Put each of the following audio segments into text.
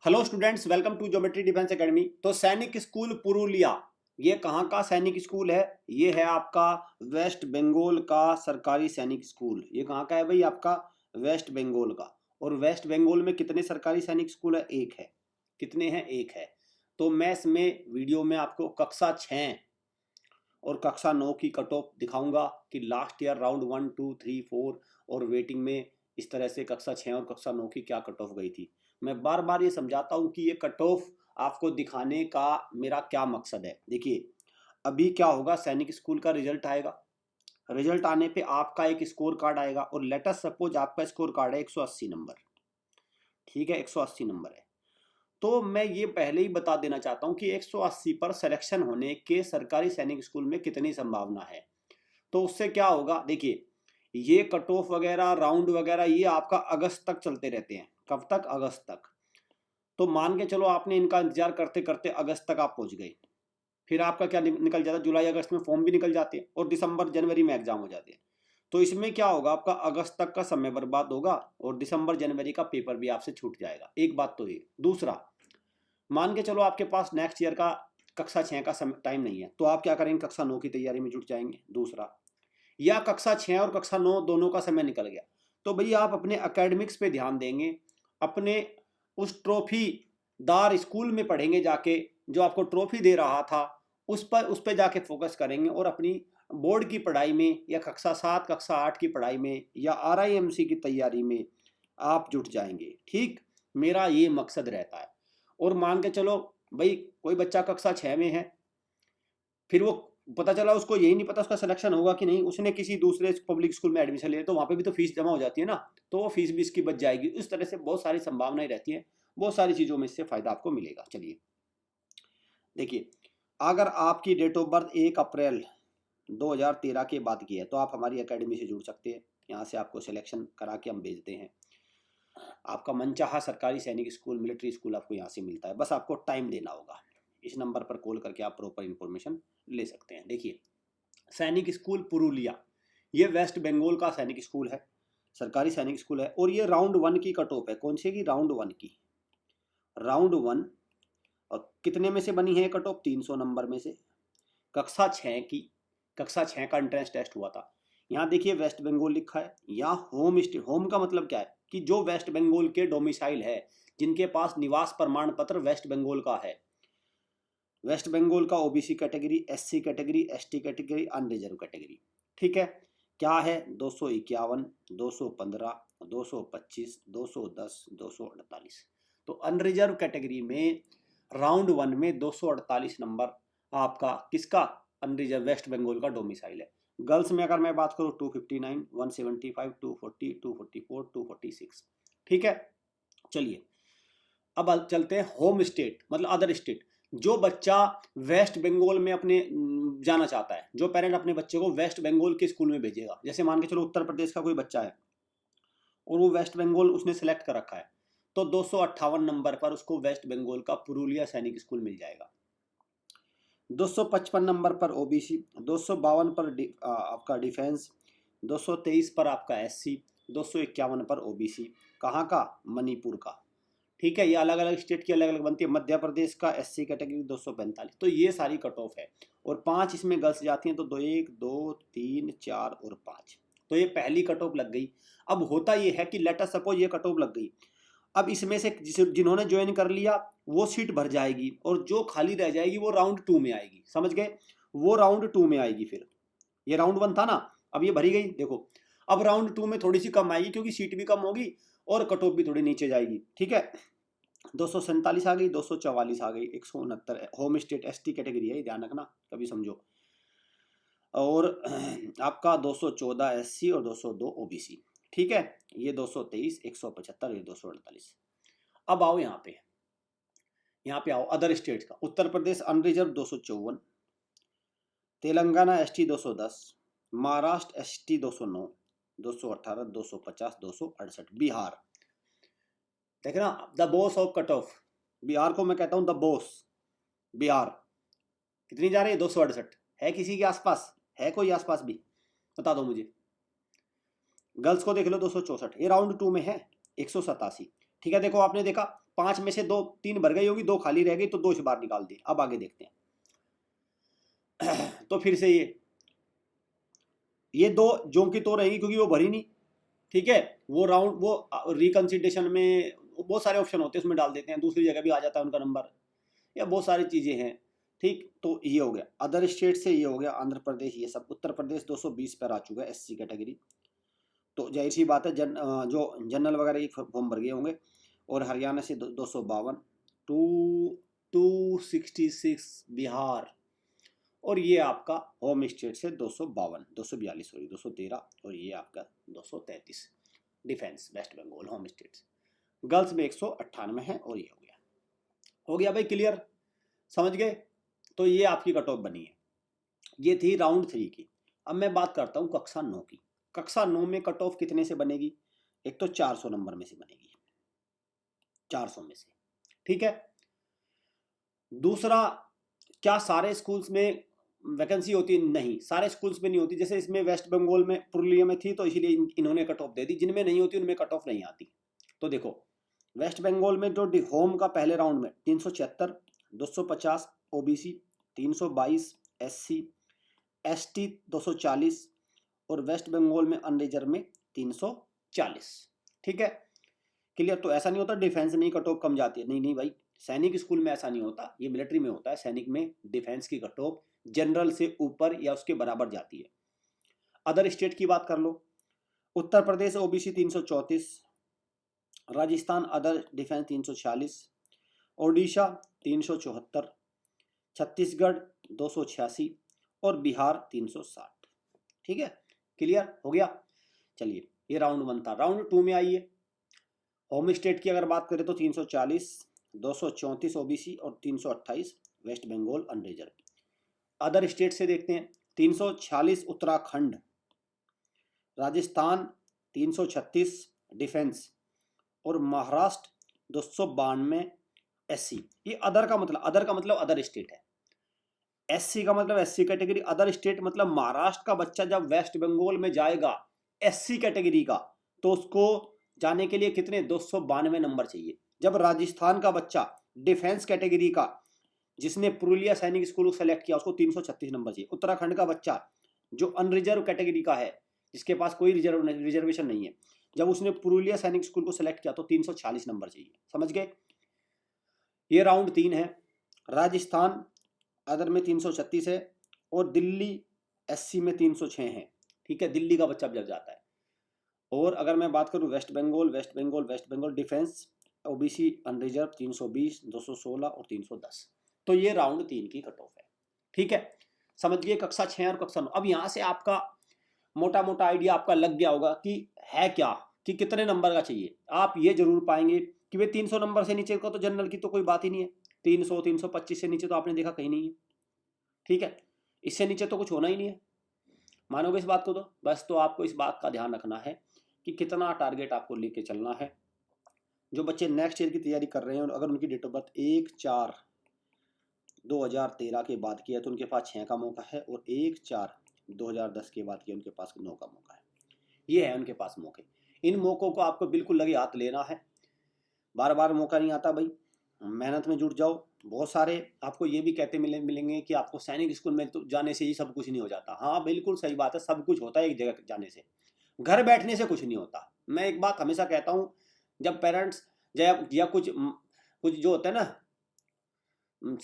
Hello students, welcome to geometry defence academy. तो Sainik school Purulia, ये कहाँ का सैनिक स्कूल है? ये है आपका वेस्ट बंगाल का सरकारी सैनिक स्कूल। ये कहाँ का है भाई? आपका वेस्ट बंगाल का। और वेस्ट बंगाल में कितने सरकारी सैनिक स्कूल है? एक है। कितने हैं? एक है। तो मैं इसमें वीडियो में आपको कक्षा 6 और कक्षा 9 की कट ऑफ दिखाऊंगा कि लास्ट ईयर राउंड 1, 2, 3, 4 और वेटिंग में इस तरह से कक्षा 6 और कक्षा 9 की क्या कट ऑफ गई थी। मैं बार बार ये समझाता हूँ कि ये कट ऑफ आपको दिखाने का मेरा क्या मकसद है। देखिए, अभी क्या होगा, सैनिक स्कूल का रिजल्ट आएगा। रिजल्ट आने पे आपका एक स्कोर कार्ड आएगा और लेट अस सपोज आपका स्कोर कार्ड है 180 नंबर। ठीक है, 180 नंबर है। तो मैं ये पहले ही बता देना चाहता हूँ कि 180 पर सिलेक्शन होने के सरकारी सैनिक स्कूल में कितनी संभावना है। तो उससे क्या होगा, देखिए, ये कट ऑफ वगैरह राउंड वगैरह ये आपका अगस्त तक चलते रहते हैं। कब तक? अगस्त तक। तो मान के चलो आपने इनका इंतजार करते करते अगस्त तक आप पहुंच गए। फिर आपका क्या निकल जाता है? जुलाई अगस्त में फॉर्म भी निकल जाते हैं और दिसंबर जनवरी में एग्जाम हो जाते हैं। तो इसमें क्या होगा, आपका अगस्त तक का समय बर्बाद होगा और दिसंबर जनवरी का पेपर भी आपसे छूट जाएगा। एक बात तो ये। दूसरा, मान के चलो आपके पास नेक्स्ट ईयर का कक्षा 6 का टाइम नहीं है, तो आप क्या करेंगे? कक्षा 9 की तैयारी में जुट जाएंगे। दूसरा, या कक्षा 6 और कक्षा 9 दोनों का समय निकल गया, तो भैया आप अपने एकेडमिक्स पे ध्यान देंगे। अपने उस ट्रॉफी दार स्कूल में पढ़ेंगे जाके, जो आपको ट्रॉफी दे रहा था उस पर जाके फोकस करेंगे और अपनी बोर्ड की पढ़ाई में या कक्षा 7 कक्षा 8 की पढ़ाई में या आरआईएमसी की तैयारी में आप जुट जाएंगे। ठीक, मेरा ये मकसद रहता है। और मान के चलो भाई कोई बच्चा कक्षा 6 में है, फिर वो पता चला उसको यही नहीं पता उसका सिलेक्शन होगा कि नहीं, उसने किसी दूसरे पब्लिक स्कूल में एडमिशन लिया, तो वहाँ पे भी तो फीस जमा हो जाती है ना, तो वो फीस भी इसकी बच जाएगी। इस तरह से बहुत सारी संभावनाएं रहती हैं, बहुत सारी चीज़ों में इससे फ़ायदा आपको मिलेगा। चलिए देखिए, अगर आपकी डेट ऑफ बर्थ 1 अप्रैल 2013 के बाद की है तो आप हमारी एकेडमी से जुड़ सकते हैं। यहाँ से आपको सिलेक्शन करा के हम भेजते हैं। आपका मनचाहा सरकारी सैनिक स्कूल, मिलिट्री स्कूल आपको यहाँ से मिलता है। बस आपको टाइम देना होगा। इस नंबर पर कॉल करके आप प्रॉपर इंफॉर्मेशन ले सकते हैं। देखिए, सैनिक स्कूल पुरुलिया, ये वेस्ट बंगाल का सैनिक स्कूल है, सरकारी सैनिक स्कूल है। और ये राउंड 1 की कट ऑफ है। कौन सी की? राउंड 1 की। राउंड 1। और कितने में से बनी है कट ऑफ? 300 नंबर में से। कक्षा 6 की, कक्षा 6 का एंट्रेंस टेस्ट हुआ था। यहाँ देखिए वेस्ट बंगाल लिखा है। यहाँ होम स्टेट, होम का मतलब क्या है कि जो वेस्ट बंगाल के डोमिसाइल है, जिनके पास निवास प्रमाण पत्र वेस्ट बंगाल का है। वेस्ट बंगाल का OBC category, SC category, ST category, unreserved category. ठीक है, क्या है? 251, 215, 225, 210, 248। तो अनरिजर्व कैटेगरी में राउंड 1 में 248 नंबर आपका किसका? अनरिजर्व वेस्ट बंगाल का डोमिसाइल है। गर्ल्स में अगर मैं बात करूँ 259, 175, 240, 244, 246। ठीक है, चलिए अब चलते हैं होम स्टेट, मतलब अदर स्टेट। जो बच्चा वेस्ट बंगाल में अपने जाना चाहता है, जो पेरेंट अपने बच्चे को वेस्ट बंगाल के स्कूल में भेजेगा, जैसे मान के चलो उत्तर प्रदेश का कोई बच्चा है और वो वेस्ट बंगाल उसने सेलेक्ट कर रखा है, तो 258 नंबर पर उसको वेस्ट बंगाल का पुरुलिया सैनिक स्कूल मिल जाएगा। 255 नंबर पर ओबीसी, 252 पर आपका डिफेंस, 223 पर आपका एससी, 251 पर ओबीसी। कहाँ का? मणिपुर का। ठीक है, ये अलग अलग स्टेट की अलग अलग बनती है। मध्य प्रदेश का एससी कैटेगरी 245। तो ये सारी कट ऑफ है और 5 इसमें गर्ल्स जाती हैं, तो 2, 1, 2, 3, 4 और 5। तो ये पहली कट ऑफ लग गई। अब होता ये है कि लेट अस सपोज ये कट ऑफ लग गई, अब इसमें से जिन्होंने ज्वाइन कर लिया वो सीट भर जाएगी और जो खाली रह जाएगी वो राउंड 2 में आएगी। समझ गए? वो राउंड 2 में आएगी। फिर ये राउंड 1 था ना, अब ये भरी गई। देखो, अब राउंड 2 में थोड़ी सी कम आएगी क्योंकि सीट भी कम होगी और कट ऑफ भी थोड़ी नीचे जाएगी। ठीक है, 247 आ गई, 244 आ गई, 169 होम स्टेट एसटी कैटेगरी है, ध्यान रखना कभी समझो। और आपका 214 एससी और 202 ओबीसी। ठीक है, ये 223, 175, ये 248। अब आओ यहाँ पे आओ अदर स्टेट्स का। Uttar Pradesh unreserved 254, Telangana ST 210, Maharashtra ST 209, 218, 250, 268। Bihar, देखना the boss of cut off, Bihar को मैं कहता हूं द बॉस। बिहार कितनी जा रही है? 268। है किसी के आसपास? है कोई आसपास भी? बता दो मुझे। गर्ल्स को देख लो 264, ये राउंड 2 में है 187। ठीक है, देखो आपने देखा 5 में से 3 भर गई होगी, 2 खाली रह गई, तो 2 से बाहर निकाल दी। अब आगे देखते हैं। तो फिर से ये 2 जो की तो रहेगी क्योंकि वो भरी नहीं, ठीक है। वो राउंड वो रिकंसिडरेशन में बहुत सारे ऑप्शन होते हैं, उसमें डाल देते हैं, दूसरी जगह भी आ जाता है उनका नंबर, या बहुत सारी चीज़ें हैं, ठीक। तो ये हो गया अदर स्टेट से, ये हो गया आंध्र प्रदेश, ये सब। उत्तर प्रदेश 220 पर आ चुका है SC कैटेगरी, तो जाहिर सी बात है जो जनरल वगैरह ये फॉर्म भर गए होंगे। और हरियाणा से 252, 266 बिहार, और ये आपका होम स्टेट से 252, 242 सॉरी 213, और ये आपका 233 defence West Bengal home state. Girls में 198 है, और ये हो गया भाई क्लियर, समझ गए। तो ये आपकी कट ऑफ बनी है, ये थी राउंड 3 की। अब मैं बात करता हूँ कक्षा 9 की। कक्षा 9 में कट ऑफ कितने से बनेगी? एक तो 400 नंबर में से बनेगी, 400 में से, ठीक है। दूसरा, क्या सारे स्कूल्स में वैकेंसी होती है? नहीं, सारे स्कूल्स में नहीं होती। जैसे इसमें वेस्ट बंगाल में पुरुलिया में थी, तो इसीलिए इन्होंने कट ऑफ दे दी। जिनमें नहीं होती उनमें कट ऑफ नहीं आती। तो देखो वेस्ट बंगाल में जो होम का पहले राउंड में 376, 250 OBC, 322 SC, ST 240, और वेस्ट बंगाल में अनरिजर्व में 340, ठीक है क्लियर। तो ऐसा नहीं होता डिफेंस में ही कट ऑफ कम जाती है, नहीं नहीं भाई, सैनिक स्कूल में ऐसा नहीं होता, ये मिलिट्री में होता है। सैनिक में डिफेंस की कट ऑफ जनरल से ऊपर या उसके बराबर जाती है। अदर स्टेट की बात कर लो, Uttar Pradesh OBC 334, Rajasthan other defence 346, Odisha 374, Chhattisgarh 286, और बिहार 360, ठीक है क्लियर हो गया। चलिए ये राउंड 1 था। राउंड 2 में आइए। होम स्टेट की अगर बात करें तो 340, 234 OBC और 328 West Bengal unreserved. Other state से देखते हैं, 346 उत्तराखंड, राजस्थान 336 डिफेंस, और महाराष्ट्र 292 SC। ये अदर का मतलब अदर स्टेट है। SC का मतलब SC कैटेगरी, अदर स्टेट मतलब महाराष्ट्र का बच्चा जब वेस्ट बंगाल में जाएगा SC कैटेगरी का, तो उसको जाने के लिए कितने 292 नंबर चाहिए। जब राजस्थान का बच्चा डिफेंस कैटेगरी का जिसने पुरुलिया सैनिक स्कूल को सेलेक्ट किया, उसको 336 नंबर चाहिए। उत्तराखंड का बच्चा जो अनरिजर्व कैटेगरी का है, जिसके पास कोई रिजर्वेशन नहीं है, जब उसने पुरुलिया सैनिक स्कूल को सेलेक्ट किया तो 340 नंबर चाहिए। समझ गए। ये राउंड 3 है। राजस्थान अदर में 336 है, और दिल्ली SC में 306 है, ठीक है। दिल्ली का बच्चा जब जाता है। और अगर मैं बात करूं West Bengal defence OBC unreserved 320, 216 और 310। तो ये राउंड 3 की कट ऑफ है, ठीक है। समझ गए कक्षा 6 और कक्षा 9। अब यहाँ से आपका मोटा मोटा आइडिया आपका लग गया होगा कि है क्या, कि कितने नंबर का चाहिए। आप ये जरूर पाएंगे कि भाई 300 नंबर से नीचे का तो जनरल की तो कोई बात ही नहीं है। 300, 325 से नीचे तो आपने देखा कहीं नहीं है, ठीक है। इससे नीचे तो कुछ होना ही नहीं है, मानोगे इस बात को? तो बस तो आपको इस बात का ध्यान रखना है कि कितना टारगेट आपको लेके चलना है। जो बच्चे नेक्स्ट ईयर की तैयारी कर रहे हैं, अगर उनकी डेट ऑफ बर्थ 1/4/2013 के बाद की है तो उनके पास 6 का मौका है, और 1/4/2010 के बाद की उनके पास 9 का मौका है। ये है उनके पास मौके। इन मौक़ों को आपको बिल्कुल लगे हाथ लेना है। बार बार मौका नहीं आता भाई, मेहनत में जुट जाओ। बहुत सारे आपको ये भी कहते मिलेंगे कि आपको सैनिक स्कूल में तो जाने से ही सब कुछ नहीं हो जाता। हाँ बिल्कुल सही बात है, सब कुछ होता है एक जगह जाने से, घर बैठने से कुछ नहीं होता। मैं एक बात हमेशा कहता हूँ, जब पेरेंट्स या कुछ जो होता है ना,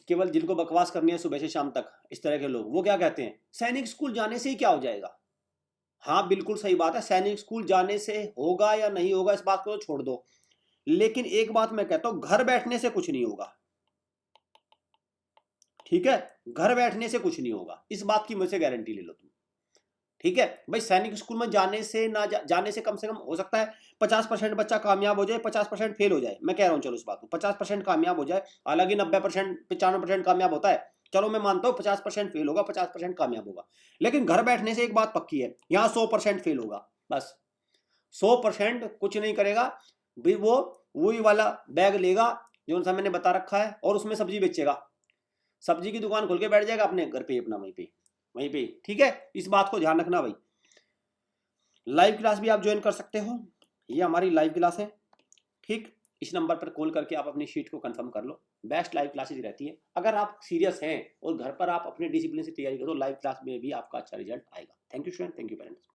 केवल जिनको बकवास करनी है सुबह से शाम तक, इस तरह के लोग, वो क्या कहते हैं, सैनिक स्कूल जाने से ही क्या हो जाएगा। हाँ बिल्कुल सही बात है, सैनिक स्कूल जाने से होगा या नहीं होगा इस बात को तो छोड़ दो, लेकिन एक बात मैं कहता हूं, घर बैठने से कुछ नहीं होगा, ठीक है। घर बैठने से कुछ नहीं होगा, इस बात की मुझसे गारंटी ले लो तुम, ठीक है भाई। सैनिक स्कूल में जाने से जाने से कम हो सकता है 50% बच्चा कामयाब हो जाए, 50% फेल हो जाए। मैं कह रहा हूं चलो इस बात को 50% कामयाब हो जाए, हालांकि 90% 95% कामयाब होता है, चलो मैं मानता हूं 50% फेल होगा, 50% कामयाब होगा। लेकिन घर बैठने से एक बात पक्की है, यहाँ 100% फेल होगा। बस 100% कुछ नहीं करेगा भी, वो वही वाला बैग लेगा जो सा मैंने बता रखा है, और उसमें सब्जी बेचेगा, सब्जी की दुकान खोल के बैठ जाएगा अपने घर पे अपना, वहीं पे, ठीक है। इस बात को ध्यान रखना भाई। लाइव क्लास भी आप ज्वाइन कर सकते हो, ये हमारी लाइव क्लास है, ठीक। इस नंबर पर कॉल करके आप अपनी शीट को कंफर्म कर लो। बेस्ट लाइव क्लासेज रहती है। अगर आप सीरियस हैं और घर पर आप अपने डिसिप्लिन से तैयारी करो, लाइव क्लास में भी आपका अच्छा रिजल्ट आएगा। Thank you student, thank you parents.